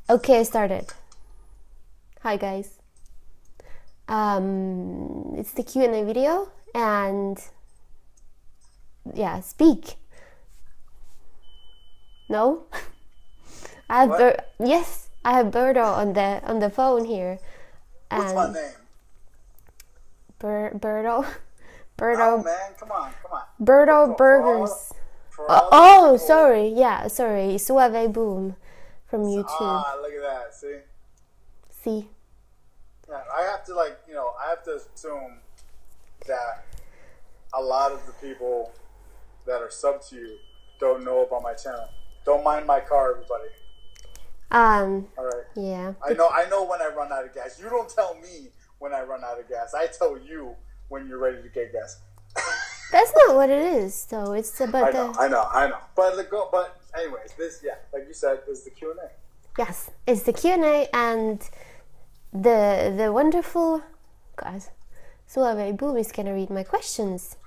Okay, I started. Hi guys. It's the Q&A video, and yeah, speak. No? I have yes, I have Birdo on the phone here. What's my name? Birdo. Oh man, come on. Birdo Burgers. Sorry. Yeah, sorry. Suave Boom from YouTube. Ah, look at that. See? Yeah, I have to I have to assume that a lot of the people that are sub to you don't know about my channel. Don't mind my car, everybody. All right. Yeah. I know when I run out of gas. You don't tell me when I run out of gas. I tell you when you're ready to get gas. That's not what it is, though. It's about I know. But anyways, like you said, is the Q&A. Yes, it's the Q&A, and the wonderful guys, Suave Boom is gonna read my questions.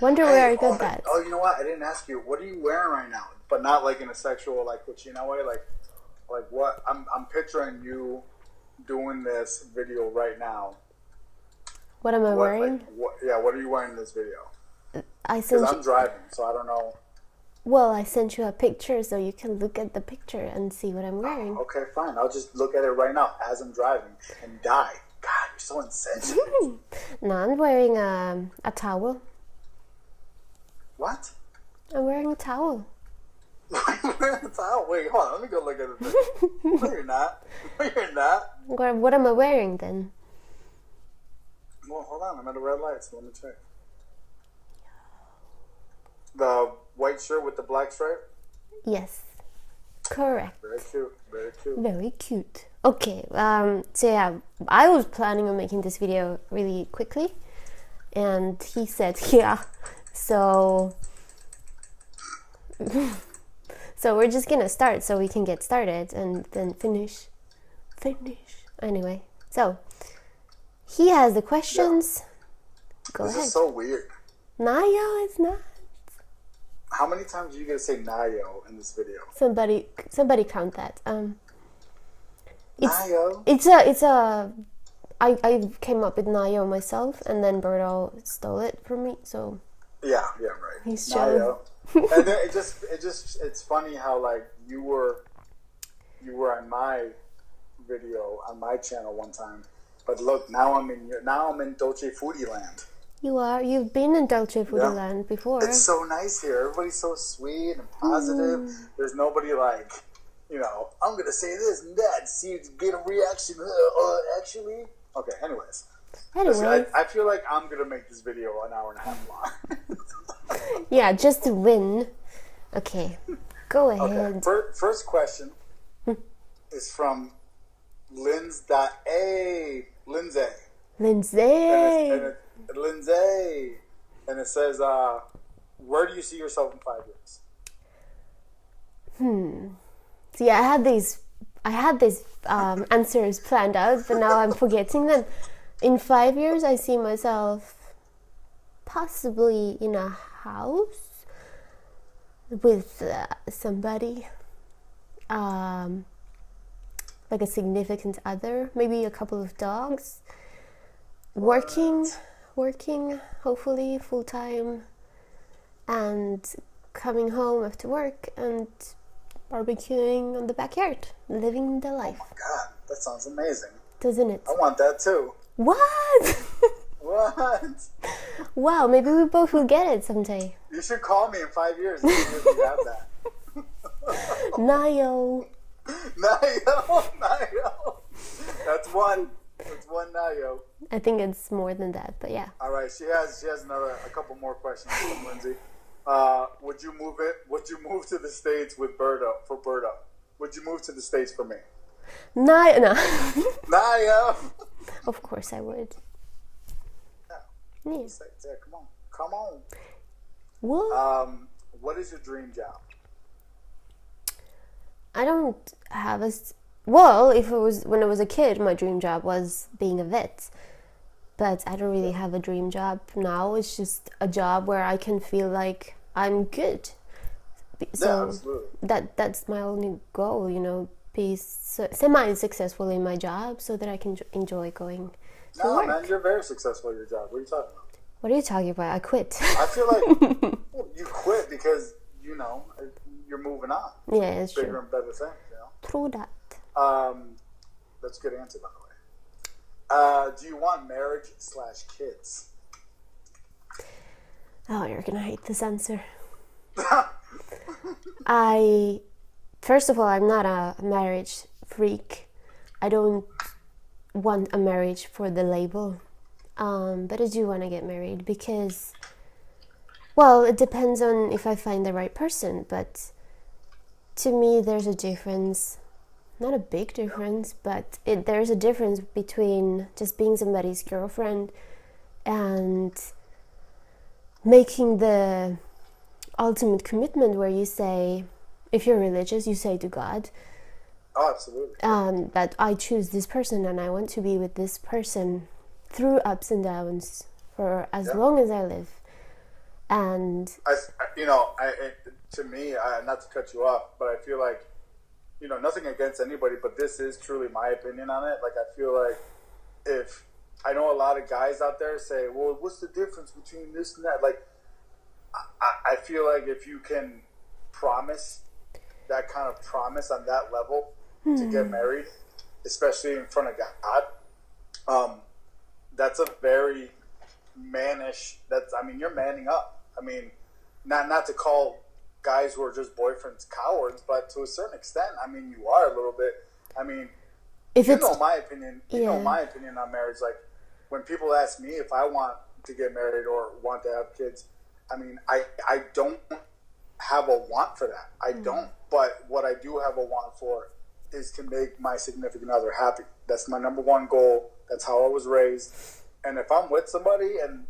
Wonder where I got that. Oh, you know what? I didn't ask you. What are you wearing right now? But not like in a sexual, like cochino way. Like what? I'm picturing you doing this video right now. What am I wearing? What are you wearing in this video? Because I'm driving, so I don't know. Well, I sent you a picture so you can look at the picture and see what I'm wearing. Okay, fine. I'll just look at it right now as I'm driving and die. God, you're so insensitive. No, I'm wearing a towel. What? I'm wearing a towel. You're wearing a towel? Wait, hold on. Let me go look at it. No, you're not. No, you're not. What am I wearing then? Well, hold on. I'm at a red light, so let me check. The white shirt with the black stripe? Yes. Correct. Very cute. Very cute. Very cute. Okay, so yeah, I was planning on making this video really quickly, and he said, yeah, so we're just gonna start so we can get started and then finish. Anyway, so he has the questions. Yeah. Go ahead. This is so weird. Nayo, it's not. How many times are you gonna say Nayo in this video? Somebody count that. Nayo. I came up with Nayo myself, and then Berto stole it from me. So yeah, right. He's Nayo. And then it's funny how like you were on my video on my channel one time, but look, now I'm in dolcefoodie land. You are. You've been in dolcefoodie land before. It's so nice here. Everybody's so sweet and positive. There's nobody like, I'm gonna say this and that. See, get a reaction. Actually, okay. Anyways, listen, I feel like I'm gonna make this video an hour and a half long. Yeah, just to win. Okay, go ahead. Okay. First question is from Lindsay. Lindsay, and it says, where do you see yourself in 5 years? See, I had these answers planned out, but now I'm forgetting them. In 5 years, I see myself possibly in a house with somebody, like a significant other, maybe a couple of dogs, working, hopefully full-time, and coming home after work and barbecuing on the backyard, living the life. Oh my God, that sounds amazing. Doesn't it? I want that too. What? What? Wow, maybe we both will get it someday. You should call me in 5 years and see if you have that. Nayo. That's one Nayo. I think it's more than that, but yeah. All right, she has a couple more questions from Lindsay. Would you move to the States with Berto? Would you move to the States for me? No. Nayo. Of course I would. Yeah. Come on. What? What is your dream job? I don't have a... Well, when I was a kid, my dream job was being a vet. But I don't really have a dream job now. It's just a job where I can feel like I'm good. So yeah, absolutely. that's my only goal, be semi-successful in my job so that I can enjoy going to No, work. man, you're very successful at your job. What are you talking about? What are you talking about? I quit. I feel like you quit because, you're moving on. Yeah, it's Bigger true. and better things, True that. That's a good answer, by the way. Do you want marriage/kids? Oh, you're gonna hate this answer. First of all, I'm not a marriage freak. I don't want a marriage for the label. But I do want to get married because, well, it depends on if I find the right person. But to me, there's a difference. Not a big difference, but there's a difference between just being somebody's girlfriend and making the ultimate commitment where you say, if you're religious, you say to God, Oh, absolutely. that I choose this person and I want to be with this person through ups and downs for as long as I live. And to me, not to cut you off, but I feel like, nothing against anybody, but this is truly my opinion on it. Like, I feel like if I know a lot of guys out there say, well, what's the difference between this and that? Like, I feel like if you can promise that kind of promise on that level to get married, especially in front of God, that's a very mannish. You're manning up. Not to call guys who are just boyfriends cowards, but to a certain extent, you are a little bit. if You it's know my opinion. You know my opinion on marriage. Like, when people ask me if I want to get married or want to have kids, I don't have a want for that. I don't. But what I do have a want for is to make my significant other happy. That's my number one goal. That's how I was raised. And if I'm with somebody and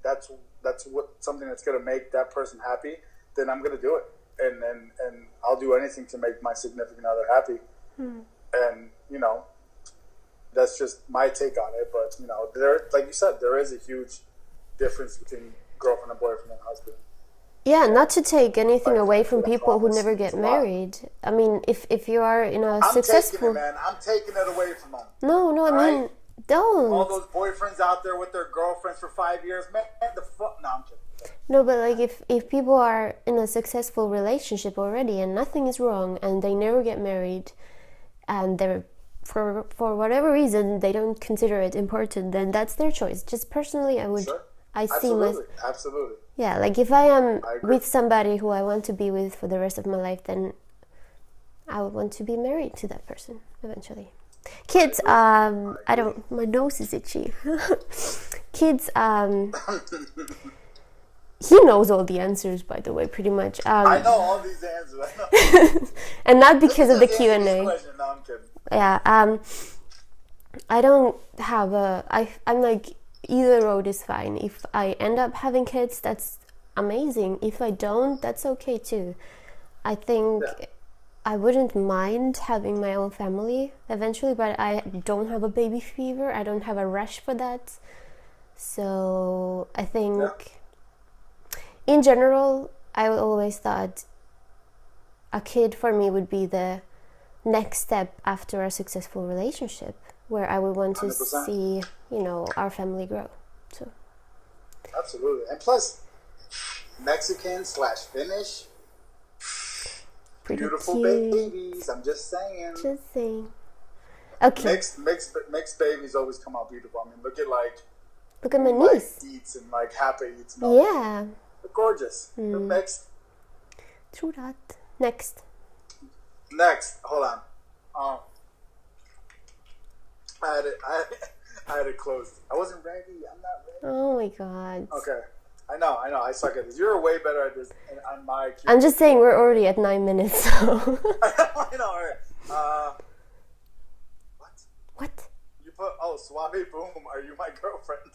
that's something that's going to make that person happy, then I'm going to do it. And I'll do anything to make my significant other happy. And, that's just my take on it. But, there, like you said, there is a huge difference between girlfriend and boyfriend and husband. Yeah, not to take anything away from people who never get married. If you are in a successful... I'm taking it away from them. No, don't. All those boyfriends out there with their girlfriends for 5 years, man, the fuck... No, I'm kidding. No, but like if people are in a successful relationship already and nothing is wrong and they never get married and they're for whatever reason they don't consider it important, then that's their choice. Just personally, I would... Sure. Absolutely. Yeah, like if I am with somebody who I want to be with for the rest of my life, then I would want to be married to that person eventually. Kids, I don't... My nose is itchy. Kids, he knows all the answers, by the way, pretty much. I know all these answers. I know. And not because of the Q&A. No, I'm kidding. Yeah, I don't have I'm like, either road is fine. If I end up having kids, that's amazing. If I don't, that's okay too. I think I wouldn't mind having my own family eventually, but I don't have a baby fever. I don't have a rush for that. So I think in general, I always thought a kid for me would be the next step after a successful relationship, where I would want to 100%. see, our family grow. So absolutely. And plus, Mexican/Finnish, pretty beautiful cute. babies. I'm just saying. Okay. Mixed babies always come out beautiful. Look at my niece. Eats and Happy eats. Yeah. They're gorgeous. They're mixed. True that. Next, hold on. I had it closed. I wasn't ready. I'm not ready. Oh my god. Okay. I know. I suck at this. You're way better at this on my Q&A. I'm just saying we're already at 9 minutes, so... I know. All right. What? You put, Suave Boom, are you my girlfriend?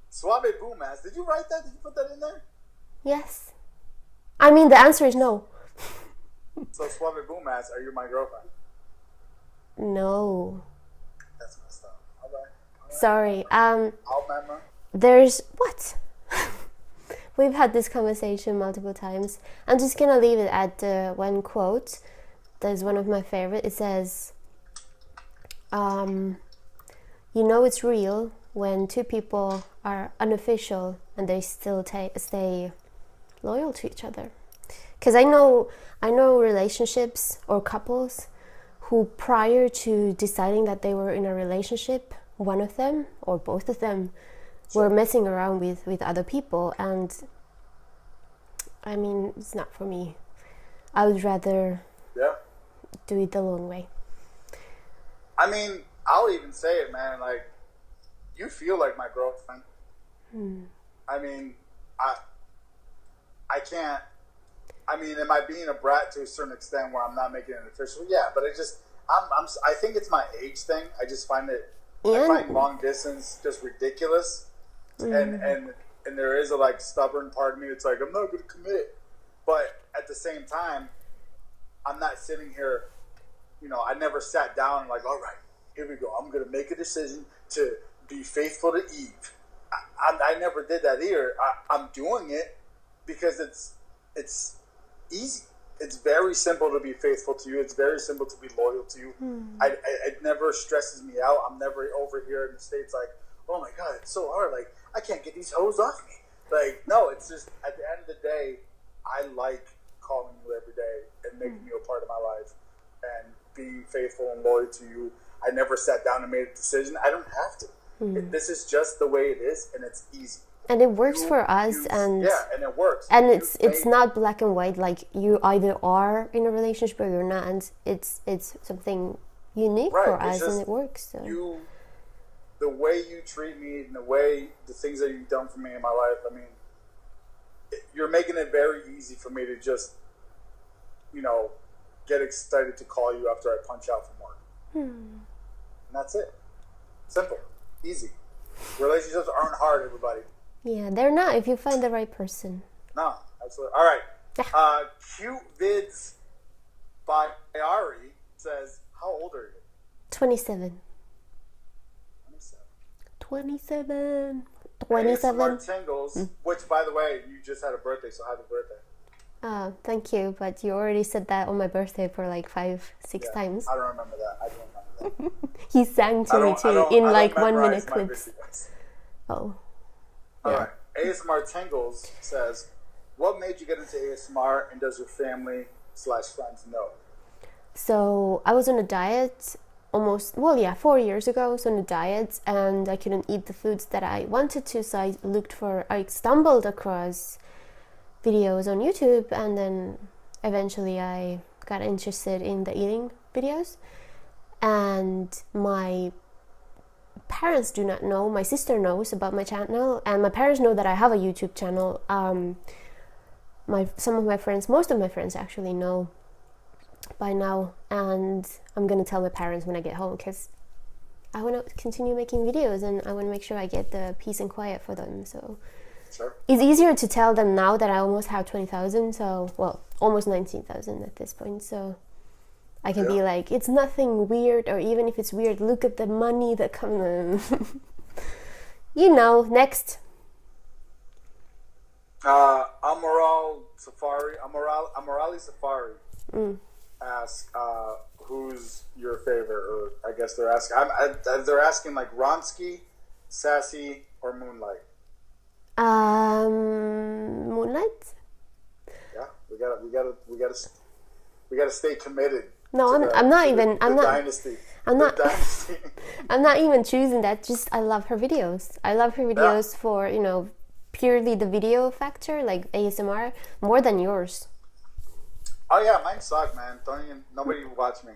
Suave Boom ass. Did you write that? Did you put that in there? Yes. The answer is no. So Suave Boom ass, are you my girlfriend? No. That's messed up. All right. Sorry. I'll remember. There's... What? We've had this conversation multiple times. I'm just gonna leave it at one quote. that is one of my favorite. It says, you know it's real when two people are unofficial and they still stay loyal to each other. Because I know relationships or couples who, prior to deciding that they were in a relationship, one of them or both of them were messing around with other people, and I mean, it's not for me. I would rather do it the long way. I mean, I'll even say it, man. Like, you feel like my girlfriend. I mean, I can't. I mean, am I being a brat to a certain extent where I'm not making it official? Yeah, but I think it's my age thing. I just find it. I find long distance just ridiculous, and there is a like stubborn part of me. It's like, I'm not going to commit, but at the same time, I'm not sitting here. You know, I never sat down and like, all right, here we go. I'm going to make a decision to be faithful to Eve. I never did that either. I'm doing it because it's easy. It's very simple to be faithful to you. It's very simple to be loyal to you. It never stresses me out. I'm never over here in the States like, oh my God, it's so hard. Like, I can't get these hoes off me. Like, no, it's just, at the end of the day, I like calling you every day and making you a part of my life and being faithful and loyal to you. I never sat down and made a decision. I don't have to. This is just the way it is, and it's easy. And it works for us, and it works. And it's not black and white. Like, you either are in a relationship or you're not. And it's something unique for us, and it works. So. The way you treat me, and the things that you've done for me in my life. I mean, you're making it very easy for me to just, you know, get excited to call you after I punch out from work. And that's it. Simple, easy. Relationships aren't hard, everybody. Yeah, they're not if you find the right person. No, absolutely. All right. Cute Vids by Ari says, how old are you? 27. 27. 27. Tingles, which, by the way, you just had a birthday, so happy birthday. Thank you, but you already said that on my birthday for like 5-6 times. I don't remember that. He sang to me too in like 1 minute clips. Oh. Alright. ASMR Tingles says, what made you get into ASMR, and does your family / friends know? So I was on a diet 4 years ago. I was on a diet and I couldn't eat the foods that I wanted to, so I stumbled across videos on YouTube, and then eventually I got interested in the eating videos. And my parents do not know. My sister knows about my channel, and my parents know that I have a YouTube channel. Some of my friends, most of my friends actually know by now, and I'm gonna tell my parents when I get home, because I want to continue making videos and I want to make sure I get the peace and quiet for them. So it's easier to tell them now that I almost have 20,000, so, well, almost 19,000 at this point, so I can be like, it's nothing weird, or even if it's weird, look at the money that comes in. You know, next. Amarali Safari asks, who's your favorite? Or I guess they're asking like Ronsky, Sassy, or Moonlight. Moonlight. Yeah, we gotta stay committed. No, I'm not even choosing that. Just I love her videos. I love her videos for, you know, purely the video factor, like ASMR, more than yours. Oh yeah, mine suck, man. Nobody watch me.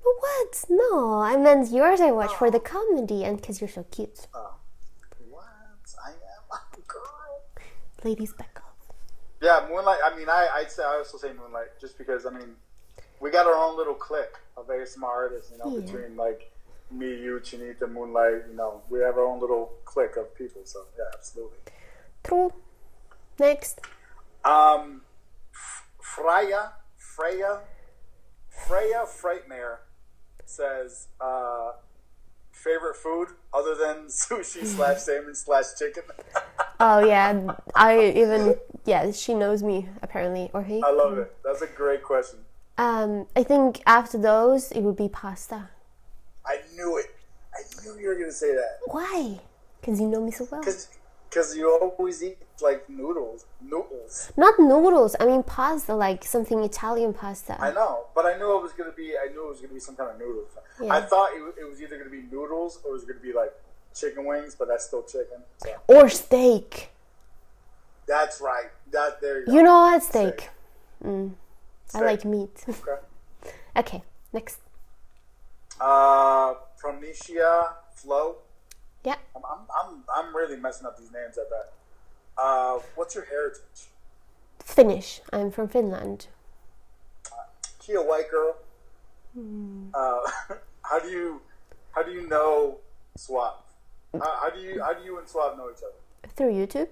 But what? No, I meant yours. I watch for the comedy and because you're so cute. Oh, what? I am a girl. Ladies, back off. Yeah, Moonlight. I mean, I also say Moonlight just because, I mean, we got our own little clique of ASMR artists, you know, between like me, you, Chinita, Moonlight. You know, we have our own little clique of people. So yeah, absolutely. True. Next. Freya Frightmare says, favorite food other than sushi / salmon / chicken. Oh yeah, she knows me apparently, or he. I love it. That's a great question. I think after those, it would be pasta. I knew it. I knew you were going to say that. Why? Because you know me so well. Because you always eat like noodles. Not noodles. I mean pasta, like something Italian pasta. I know, but I knew it was going to be some kind of noodles. Yeah. I thought it was either going to be noodles or it was going to be like chicken wings, but that's still chicken. So. Or steak. That's right. There you go. You know what? Steak. Steak. I like meat. Okay, next. Pronicia Flo. Yeah. I'm really messing up these names, I bet. What's your heritage? Finnish. I'm from Finland. She a white girl. How do you know Suave? How do you and Suave know each other? Through YouTube.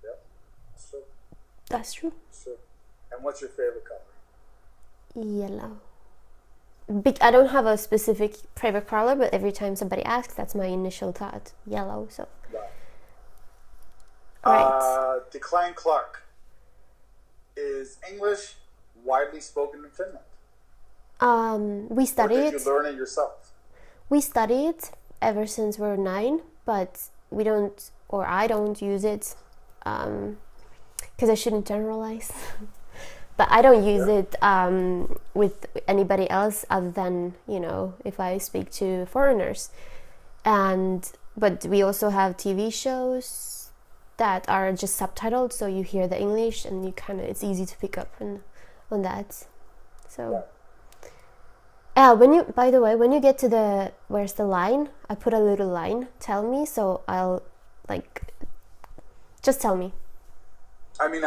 Yeah, that's true. That's true. Sure. And what's your favorite color? Yellow. I don't have a specific favorite color, but every time somebody asks, that's my initial thought. Yellow, so. Right. Declan Clark. Is English widely spoken in Finland? We study it. Or did you learn it yourself? We study it ever since we're 9, but we don't, or I don't use it, because I shouldn't generalize. But I don't use it with anybody else other than, if I speak to foreigners. But we also have TV shows that are just subtitled, so you hear the English and it's easy to pick up on that. So, by the way, when you get to where's the line, I put a little line, tell me, so I'll, just tell me. I mean,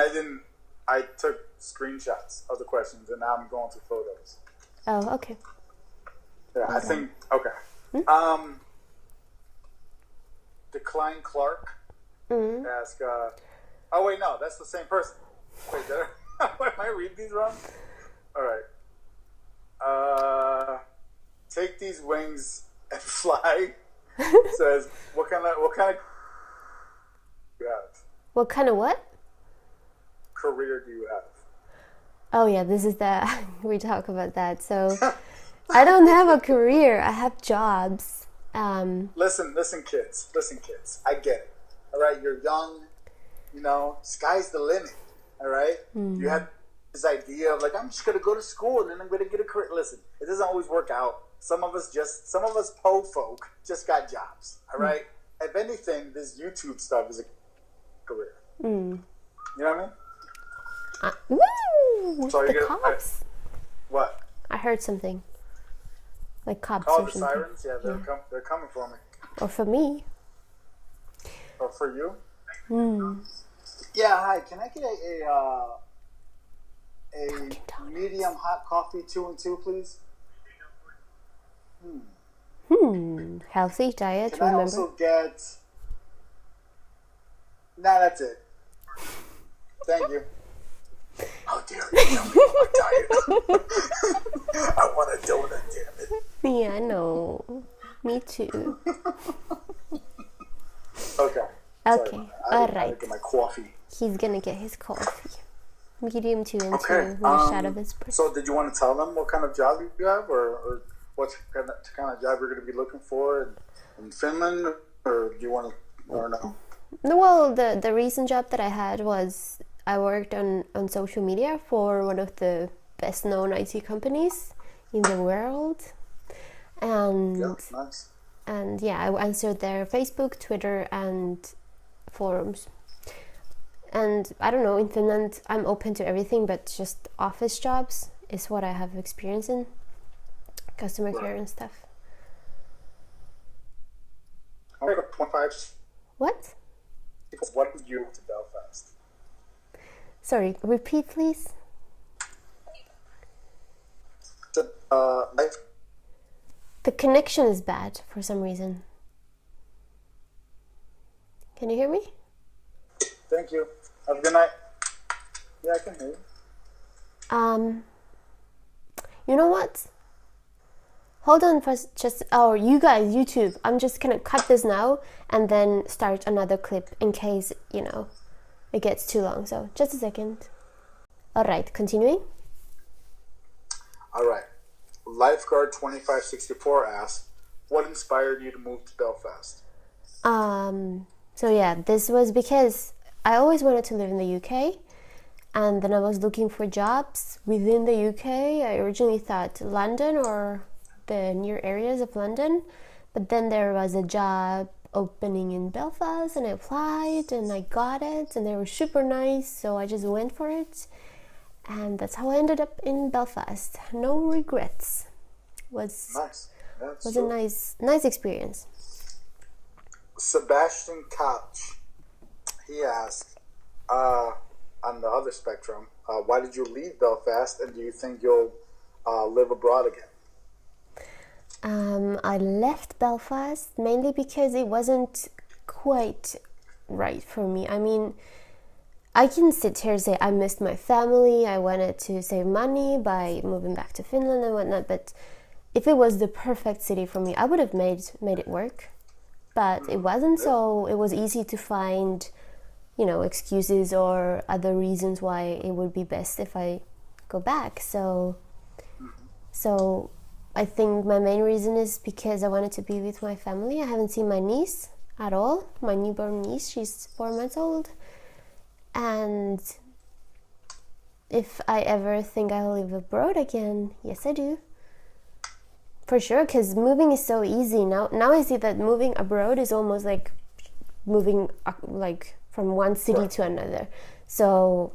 I took screenshots of the questions and now I'm going through photos. Oh, okay. Yeah, I think, okay. Declan Clark ask, oh wait, no, that's the same person. Wait, am I reading these wrong? Alright. Take these wings and fly. Says, what kind of you have? What kind of what? Career do you have? Oh yeah, this is we talk about that. So I don't have a career. I have jobs. Listen, kids. I get it. All right, you're young. Sky's the limit. All right. Mm-hmm. You have this idea of I'm just gonna go to school and then I'm gonna get a career. Listen, it doesn't always work out. Some of us po folk just got jobs. All right. If anything, this YouTube stuff is a career. You know what I mean? Woo! So the cops. What? I heard something. Like cops. Call or the something. sirens? Yeah, they're coming for me. Or for me. Or for you? Yeah, hi. Can I get a medium hot coffee 2 and 2, please? Healthy diet, Can remember? I also get... Nah, that's it. Thank you. How dare you tell me about my diet? I want a donut, damn it. Yeah, I know. Me too. Okay. Okay. All right. I get my coffee. He's gonna get his coffee. Medium 2 and 2 with a shot of espresso. So, did you want to tell them what kind of job you have, or what kind of job you're going to be looking for in Finland, or do you want to, or no? No, well, the recent job that I had was I worked on social media for one of the best known IT companies in the world, and nice. And yeah, I answered their Facebook, Twitter, and forums. And I don't know, in Finland, I'm open to everything, but just office jobs is what I have experience in. Customer care and stuff. What? What did you to Belfast? Sorry, repeat please. The connection is bad for some reason. Can you hear me? Thank you. Have a good night. Yeah, I can hear you. You know what? Hold on for you guys, YouTube. I'm just gonna cut this now and then start another clip in case, it gets too long. So just a second. Alright, continuing. All right. Lifeguard 2564 asks, what inspired you to move to Belfast? So yeah, this was because I always wanted to live in the UK, and then I was looking for jobs within the UK. I originally thought London or the near areas of London, but then there was a job opening in Belfast, and I applied and I got it, and they were super nice, so I just went for it, and that's how I ended up in Belfast. No regrets. Was a nice experience. Sebastian Koch, he asked, on the other spectrum, why did you leave Belfast, and do you think you'll live abroad again? I left Belfast mainly because it wasn't quite right for me. I mean, I can sit here and say I missed my family, I wanted to save money by moving back to Finland and whatnot, but if it was the perfect city for me, I would have made it work. But it wasn't, so it was easy to find, excuses or other reasons why it would be best if I go back. So I think my main reason is because I wanted to be with my family. I haven't seen my niece at all, my newborn niece. She's 4 months old. And if I ever think I'll live abroad again, yes I do. For sure, because moving is so easy. Now I see that moving abroad is almost like moving from one city to another. So...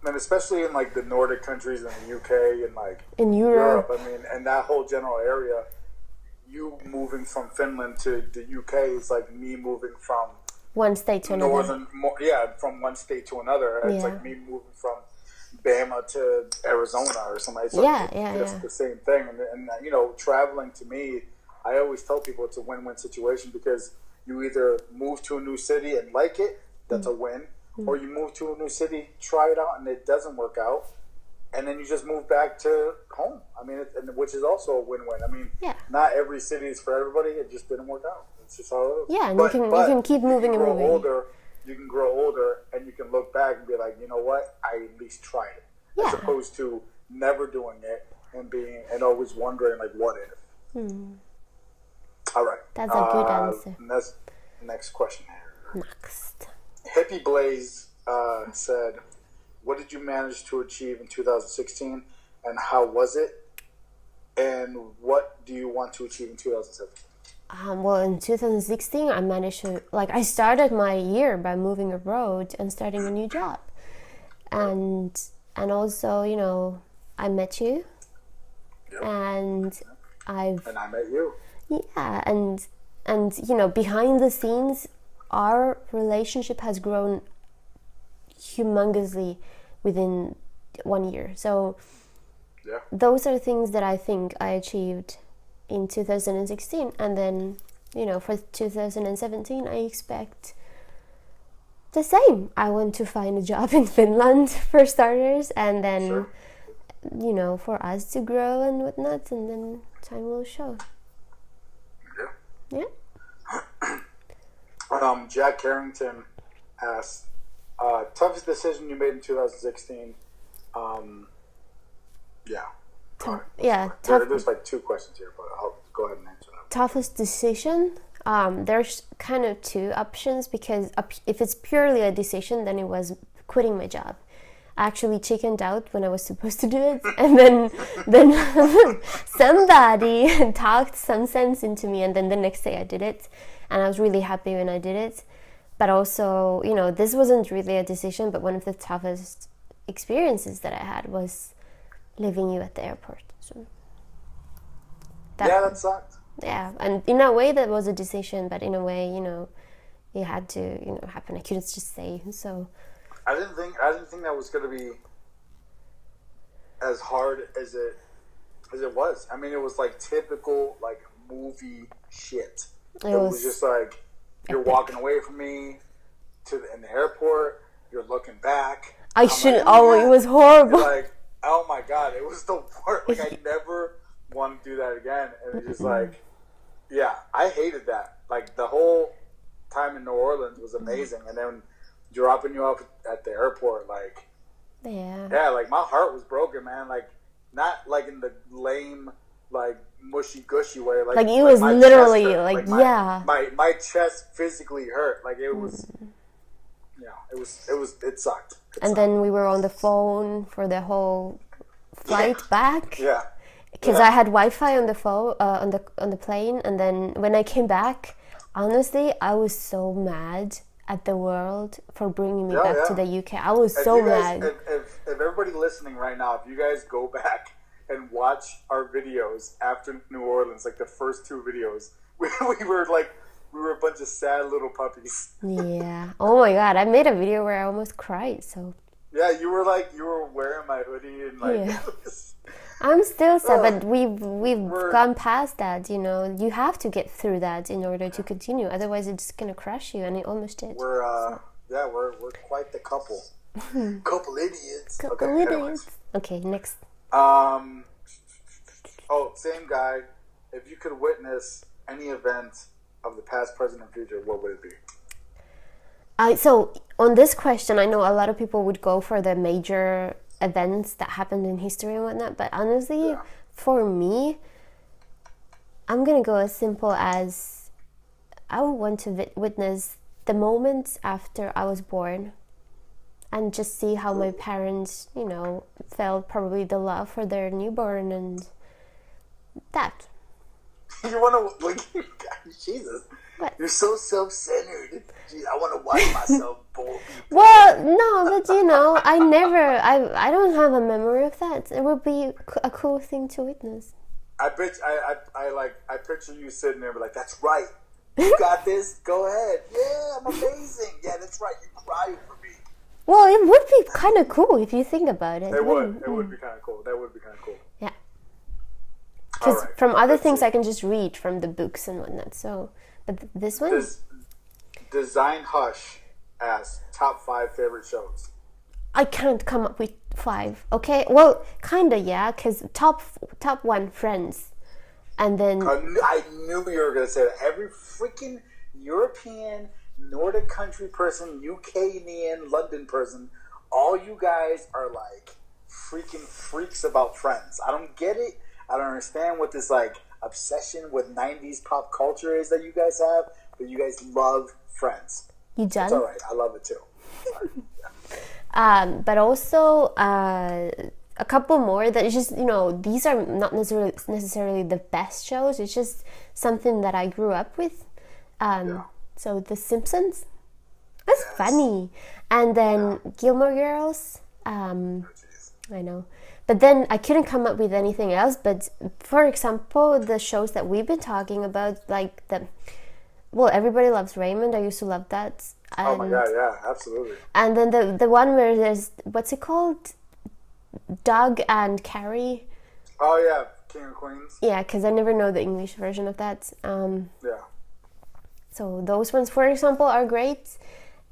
And especially in the Nordic countries and the UK and in Europe. I mean, and that whole general area, you moving from Finland to the UK is like me moving from one state to another. From one state to another. It's like me moving from Bama to Arizona or something. It's the same thing. And traveling, to me, I always tell people it's a win-win situation, because you either move to a new city and like it, that's a win, or you move to a new city, try it out, and it doesn't work out, and then you just move back to home. I mean, which is also a win-win. I mean, not every city is for everybody. It just didn't work out. It's just how it is. Yeah, and you can keep moving and moving. You can grow older, and you can look back and be like, you know what? I at least tried it, as opposed to never doing it and always wondering what if. All right, that's a good answer. Next question here. Next. Hippie Blaze said, what did you manage to achieve in 2016, and how was it? And what do you want to achieve in 2017? Well, in 2016, I managed to, I started my year by moving abroad and starting a new job. And also, I met you. Yep. And I met you. Yeah, and behind the scenes, our relationship has grown humongously within 1 year. So those are things that I think I achieved in 2016, and then for 2017 I expect the same. I want to find a job in Finland for starters, and then for us to grow and whatnot, and then time will show. Yeah. Jack Carrington asked, toughest decision you made in 2016. There's 2 questions here, but I'll go ahead and answer them. Toughest decision? There's kind of 2 options, because if it's purely a decision, then it was quitting my job. I actually chickened out when I was supposed to do it, and then somebody talked some sense into me, and then the next day I did it, and I was really happy when I did it. But also, this wasn't really a decision, but one of the toughest experiences that I had was leaving you at the airport. So that sucked. Yeah, and in a way that was a decision, but in a way, it had to, happen. I couldn't just say. So I didn't think that was going to be as hard as it was. I mean, it was typical movie shit. It was just you're walking away from me in the airport. You're looking back. I shouldn't. It was horrible. Oh my god, it was the worst. I never want to do that again. And it's just I hated that. The whole time in New Orleans was amazing, and then dropping you off at the airport, my heart was broken, man. not like in the lame, like mushy gushy way. Like it was my literally chest hurt. like my, yeah. my chest physically hurt. Like it was, it sucked. And then we were on the phone for the whole flight back. Yeah. Because I had Wi-Fi on the phone, on the plane, and then when I came back, honestly, I was so mad at the world for bringing me back to the UK. I was so mad. If everybody listening right now, if you guys go back and watch our videos after New Orleans, like the first 2 videos, we were a bunch of sad little puppies. Yeah. Oh my God, I made a video where I almost cried. So. Yeah, you were wearing my hoodie and like. Yeah. I'm still sad, but we've gone past that. You know, you have to get through that in order to continue. Otherwise, it's gonna crush you, and it almost did. We're quite the couple. Couple idiots. Couple idiots. Okay, next. Same guy. If you could witness any event of the past, present, and future, what would it be? So on this question, I know a lot of people would go for the major events that happened in history and whatnot, but honestly, for me, I'm gonna go as simple as I would want to witness the moments after I was born and just see how my parents, you know, felt probably the love for their newborn and that. You want to, Jesus. What? You're so self-centered. Gee, I want to watch myself bold. Well, no, but you know, I don't have a memory of that. It would be a cool thing to witness. I picture you sitting there, like, that's right. You got this. Go ahead. Yeah, I'm amazing. Yeah, that's right. You cry for me. Well, it would be kind of cool if you think about it. It would. It would be kind of cool. That would be kind of cool. Yeah. Because from other things, I can just read from the books and whatnot. So, but this one. Design Hush asks top 5 favorite shows. I can't come up with 5. Okay, well, kinda yeah. Because top 1, Friends, and then I knew you were gonna say that. Every freaking European, Nordic country person, UKian, London person, all you guys are like freaking freaks about Friends. I don't get it. I don't understand what this like obsession with 90s pop culture is that you guys have, but you guys love Friends. You done? It's alright. I love it too. Sorry. But also a couple more that is just, you know, these are not necessarily the best shows. It's just something that I grew up with. So The Simpsons, that's funny, and then Gilmore Girls. I know, but then I couldn't come up with anything else. But for example, the shows that we've been talking about, like Everybody Loves Raymond. I used to love that. And, oh my God, yeah, absolutely. And then the one where there's, what's it called? Doug and Carrie. Oh yeah, King of Queens. Yeah, because I never know the English version of that. Yeah. So those ones, for example, are great.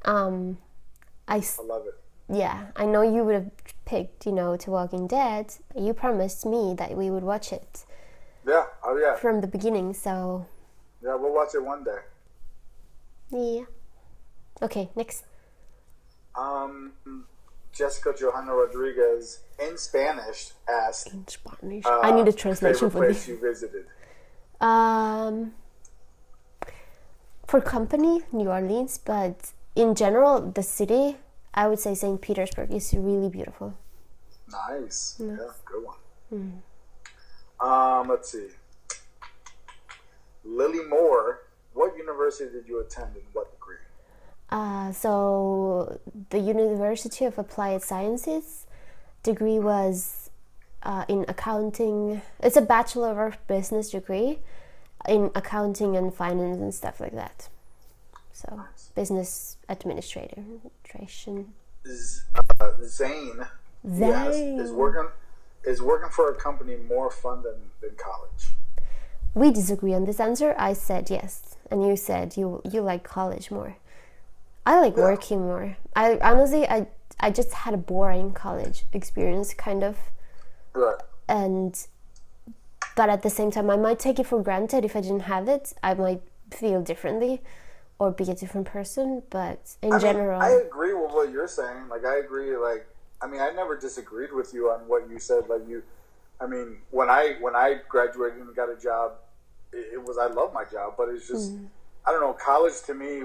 I love it. Yeah, I know you would have picked, you know, To Walking Dead. You promised me that we would watch it. Yeah, oh yeah. From the beginning, so. Yeah, we'll watch it one day. Yeah. Okay, next. Jessica Johanna Rodriguez in Spanish asked. In Spanish. I need a translation for this. Favorite place you visited. For company, New Orleans, but in general, the city, I would say St. Petersburg is really beautiful. Nice. Mm. Yeah, good one. Mm. Let's see. Lily Moore, what university did you attend and what degree? So the University of Applied Sciences degree was in accounting. It's a Bachelor of Business degree in accounting and finance and stuff like that. So nice. Business administration. Zane is working for a company more fun than college? We disagree on this answer. I said yes, and you said you like college more. I like working more. I honestly, I just had a boring college experience, kind of. Right. But at the same time, I might take it for granted. If I didn't have it, I might feel differently or be a different person. But in general, I agree with what you're saying. Like, I agree. Like, I mean, I never disagreed with you on what you said. Like, I mean, when I graduated and got a job, it was, I love my job, but it's just, I don't know. College to me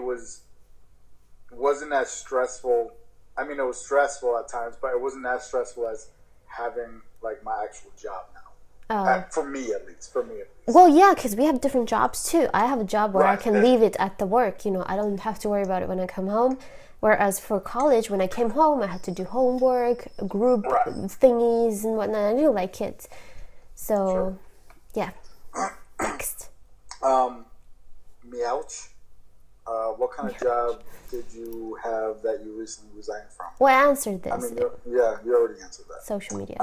wasn't as stressful. I mean, it was stressful at times, but it wasn't as stressful as having like my actual job now. For me, at least. Well, yeah, because we have different jobs too. I have a job where I Right. can leave it at the work. I don't have to worry about it when I come home. Whereas for college, when I came home, I had to do homework, group Right. thingies and whatnot. I didn't like it. So, yeah. Next. Meowch. What kind of job did you have that you recently resigned from? Well, I answered this. I mean, you already answered that. Social media.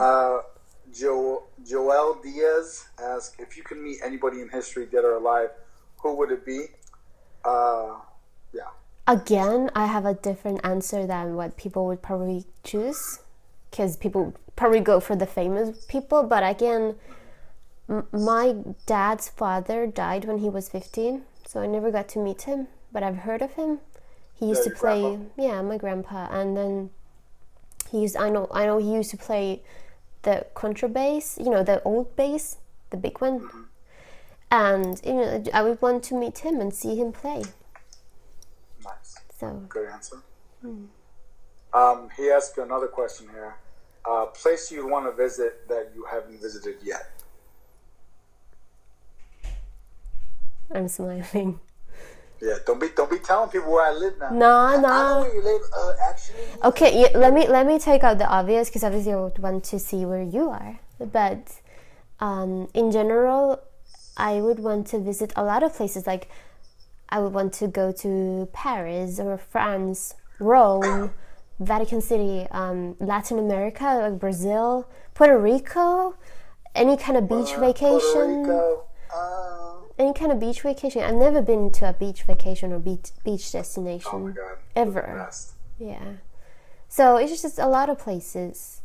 Joel Diaz asks, if you could meet anybody in history, dead or alive, who would it be? Yeah. Again, I have a different answer than what people would probably choose. Because people probably go for the famous people. But again, my dad's father died when he was 15. So I never got to meet him. But I've heard of him. He used to play... Grandpa. Yeah, my grandpa. And then I know he used to play the contrabass, the old bass, the big one. Mm-hmm. And, I would want to meet him and see him play. Nice. So, Good answer. He asked another question here. Place you'd want to visit that you haven't visited yet. I'm smiling. Yeah, don't be telling people where I live now. No. I know where you live. Actually. Okay, yeah, let me take out the obvious, because obviously I would want to see where you are. But in general, I would want to visit a lot of places. Like, I would want to go to Paris or France, Rome, Vatican City, Latin America, like Brazil, Puerto Rico, any kind of beach vacation. Puerto Rico. Any kind of beach vacation. I've never been to a beach vacation or beach destination. Oh my God. Ever. The best. Yeah. So it's just a lot of places.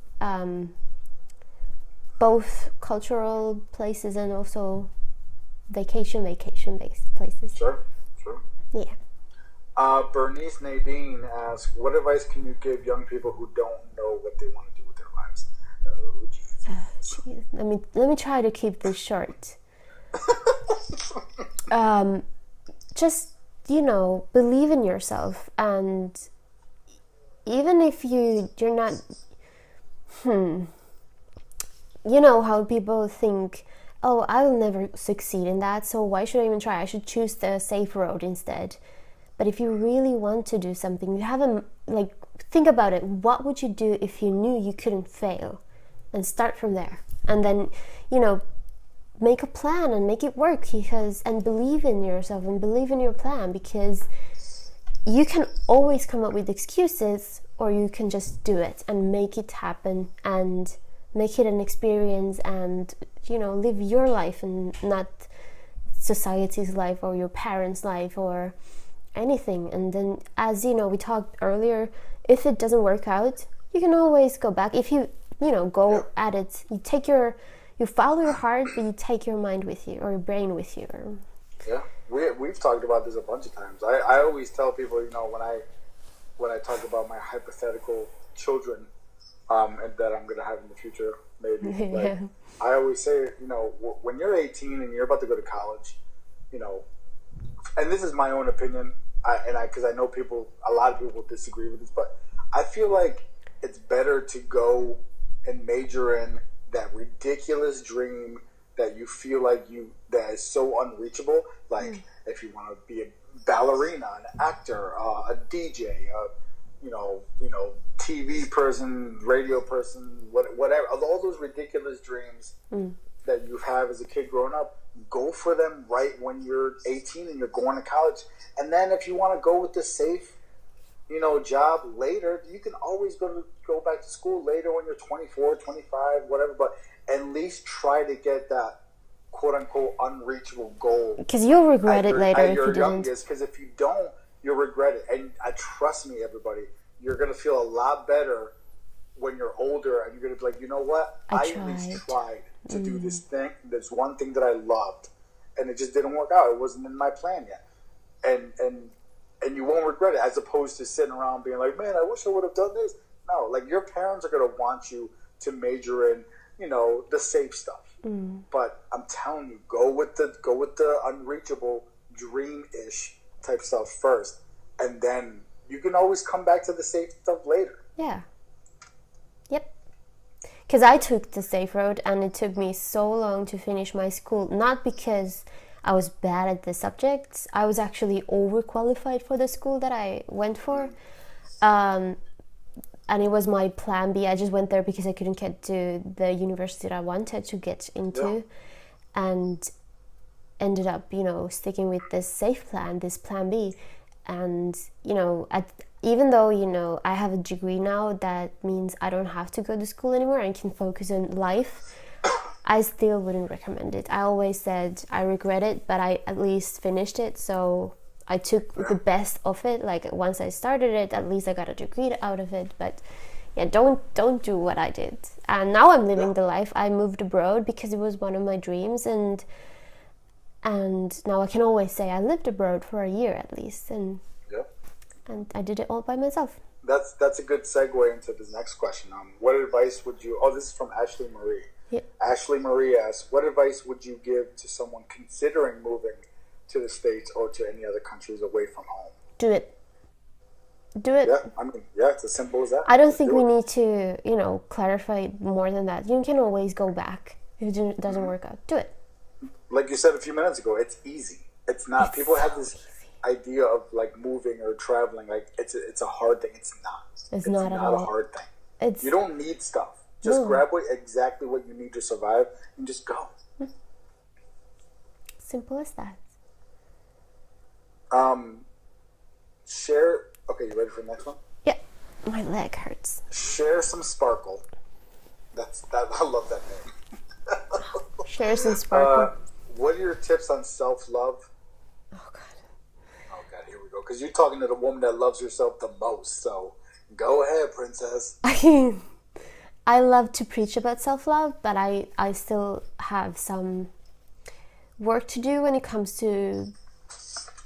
Both cultural places and also vacation-based places. Sure. Yeah. Bernice Nadine asks, what advice can you give young people who don't know what they want to do with their lives? Oh, Jesus. Jeez. Let me try to keep this short. Just, believe in yourself, and even if you're not, how people think, oh, I will never succeed in that, so why should I even try? I should choose the safe road instead. But if you really want to do something, you haven't, think about it. What would you do if you knew you couldn't fail? And start from there. And then, make a plan and make it work, and believe in yourself and believe in your plan, because you can always come up with excuses, or you can just do it and make it happen and make it an experience and, live your life and not society's life or your parents' life or anything. And then, as we talked earlier, if it doesn't work out, you can always go back. If you, go at it, you follow your heart, but you take your mind with you or your brain with you. Yeah, we've talked about this a bunch of times. I always tell people, when I talk about my hypothetical children, and that I'm gonna have in the future, maybe. Yeah. I always say, when you're 18 and you're about to go to college, and this is my own opinion, because I know a lot of people disagree with this, but I feel like it's better to go and major in that ridiculous dream that you feel like that is so unreachable. Like if you want to be a ballerina, an actor, a DJ, TV person, radio person, whatever. All those ridiculous dreams that you have as a kid growing up, go for them right when you're 18 and you're going to college. And then if you want to go with the safe, job later, you can always go back to school later when you're 24, 25, whatever, but at least try to get that quote-unquote unreachable goal. Because you'll regret it later if you didn't. Because if you don't, you'll regret it. And trust me, everybody, you're going to feel a lot better when you're older, and you're going to be like, you know what? I at least tried to do this thing. There's one thing that I loved, and it just didn't work out. It wasn't in my plan yet. And you won't regret it, as opposed to sitting around being like, man, I wish I would have done this. No, your parents are going to want you to major in you know, the safe stuff. But I'm telling you, go with the unreachable dream-ish type stuff first, and then you can always come back to the safe stuff later. Yeah. Yep. Because I took the safe road, and it took me so long to finish my school. Not because I was bad at the subjects. I was actually overqualified for the school that I went for. And it was my plan B. I just went there because I couldn't get to the university that I wanted to get into. And ended up, you know, sticking with this safe plan, this plan B. And, you know, even though, you know, I have a degree now, that means I don't have to go to school anymore and can focus on life, I still wouldn't recommend it. I always said I regret it, but I at least finished it. So I took the best of it. Like, once I started it, at least I got a degree out of it. But yeah, don't do what I did. And now I'm living the life. I moved abroad because it was one of my dreams, and now I can always say I lived abroad for a year at least, and I did it all by myself. That's a good segue into the next question. What advice would you? Oh, this is from Ashley Marie. Yeah. Ashley Marie asks, what advice would you give to someone considering moving to the States or to any other countries away from home? Do it. Do it. Yeah, I mean, yeah, it's as simple as that. I don't think we need to, you know, clarify more than that. You can always go back if it doesn't work out. Do it. Like you said a few minutes ago, it's easy. It's not. People have this idea of like moving or traveling like it's a hard thing. It's not. It's not at all a hard thing. You don't need stuff. Just grab exactly what you need to survive and just go. Simple as that. Share. Okay, you ready for the next one? Yeah, my leg hurts. Share some sparkle. I love that name. Share some sparkle. What are your tips on self-love? Oh God, here we go. Because you're talking to the woman that loves herself the most. So go ahead, princess. I love to preach about self-love, but I still have some work to do when it comes to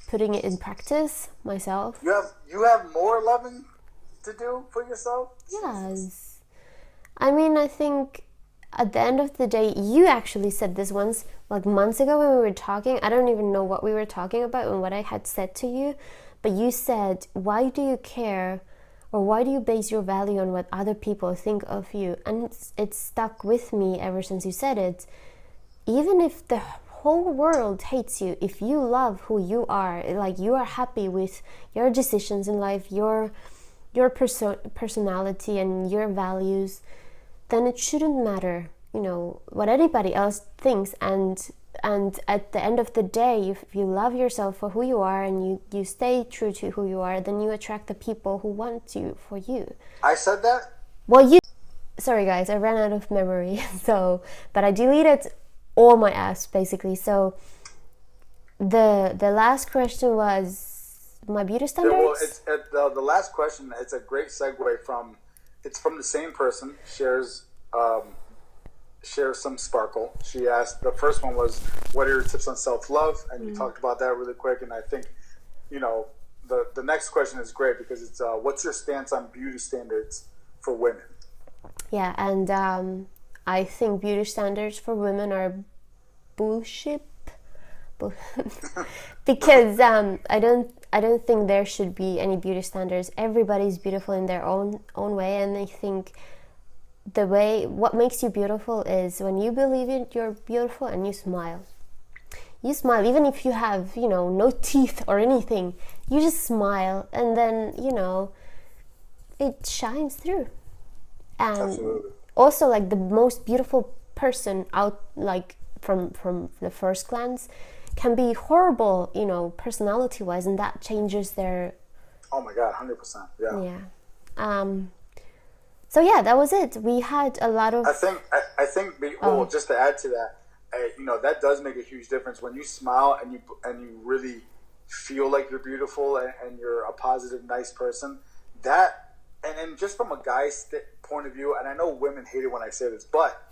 putting it in practice myself. You have more loving to do for yourself? Yes. I mean, I think at the end of the day, you actually said this once, like months ago when we were talking. I don't even know what we were talking about and what I had said to you, but you said, why do you care, or why do you base your value on what other people think of you? And it's stuck with me ever since you said it. Even if the whole world hates you, if you love who you are, like you are happy with your decisions in life, your personality and your values, then it shouldn't matter, you know, what anybody else thinks. And at the end of the day, if you love yourself for who you are and you stay true to who you are, then you attract the people who want you for you. I said that? Well, sorry guys, I ran out of memory, but I deleted all my apps basically. So the last question was my beauty standards? Well, it's the last question. It's a great segue from. It's from the same person. Shares some sparkle. She asked. The first one was, "What are your tips on self-love?" And you talked about that really quick. And I think, you know, the next question is great because it's, "What's your stance on beauty standards for women?" Yeah, and I think beauty standards for women are bullshit. Because I don't think there should be any beauty standards. Everybody's beautiful in their own way, and I think what makes you beautiful is when you believe you're beautiful and you smile. You smile even if you have, you know, no teeth or anything. You just smile, and then, you know, it shines through. And Absolutely. also, like, the most beautiful person out, like, from the first glance can be horrible, you know, personality wise, and that changes their. Oh my God, 100%. Yeah. So yeah, that was it. We had a lot of. I think. Well, just to add to that, you know, that does make a huge difference when you smile and you really feel like you're beautiful and you're a positive, nice person. That, and then just from a guy's point of view, and I know women hate it when I say this, but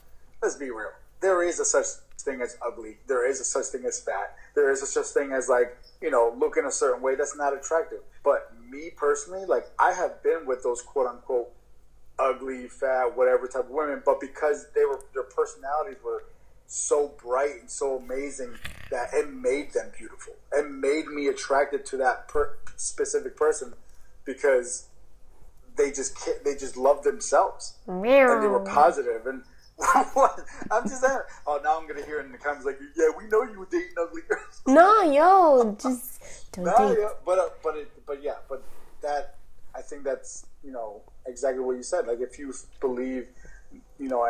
let's be real. There is a such thing as ugly. There is a such thing as fat. There is a such thing as, like, you know, looking a certain way that's not attractive. But me personally, like, I have been with those quote unquote ugly, fat, whatever type of women, but because their personalities were so bright and so amazing that it made them beautiful. It made me attracted to that specific person because they just loved themselves and they were positive. And I'm just saying. Oh, now I'm gonna hear in the comments like, yeah, we know you were dating ugly girls. No, yo, just don't date. Yeah, but that, I think that's, you know, exactly what you said. Like, if you believe, you know,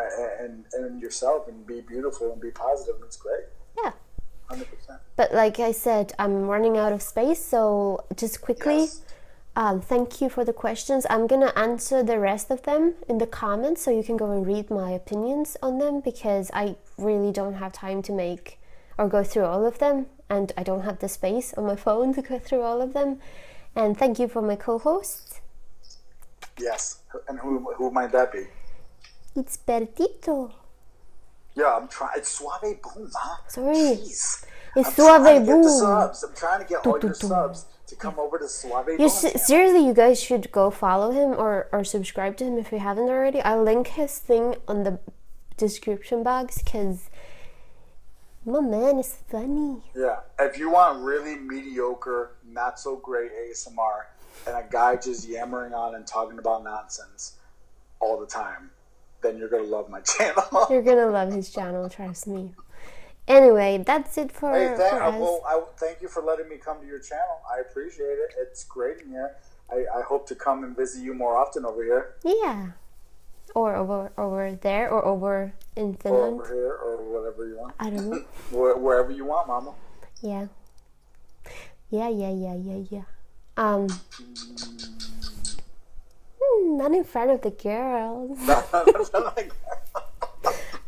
and yourself and be beautiful and be positive, it's great. Yeah. 100%. But like I said, I'm running out of space, so just quickly, Yes. Thank you for the questions. I'm gonna answer the rest of them in the comments, so you can go and read my opinions on them, because I really don't have time to make or go through all of them, and I don't have the space on my phone to go through all of them. And thank you for my co-host. Yes. And who might that be? It's Bertito. Yeah, I'm trying. It's Suave Boom, huh? Sorry. Jeez. It's I'm Suave trying to get the Boom. subs. I'm trying to get all your subs to come over to Suave Boom. Seriously, you guys should go follow him or subscribe to him if you haven't already. I'll link his thing on the description box, because my man is funny. Yeah. If you want really mediocre, not so great ASMR, and a guy just yammering on and talking about nonsense all the time, then you're gonna love my channel. You're gonna love his channel, trust me. Anyway, that's it for us. Thank you for letting me come to your channel. I appreciate it. It's great in here. I hope to come and visit you more often over here. Yeah. Or over there, or over in Finland. Or over here, or whatever you want. I don't know. Wherever you want, mama. Yeah. Yeah. Not in front of the girls.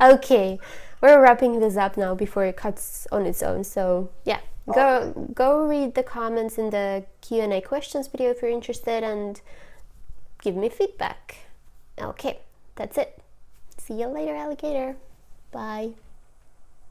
Okay, we're wrapping this up now before it cuts on its own. So yeah, go read the comments in the Q&A questions video if you're interested, and give me feedback. Okay, that's it. See you later, alligator. Bye.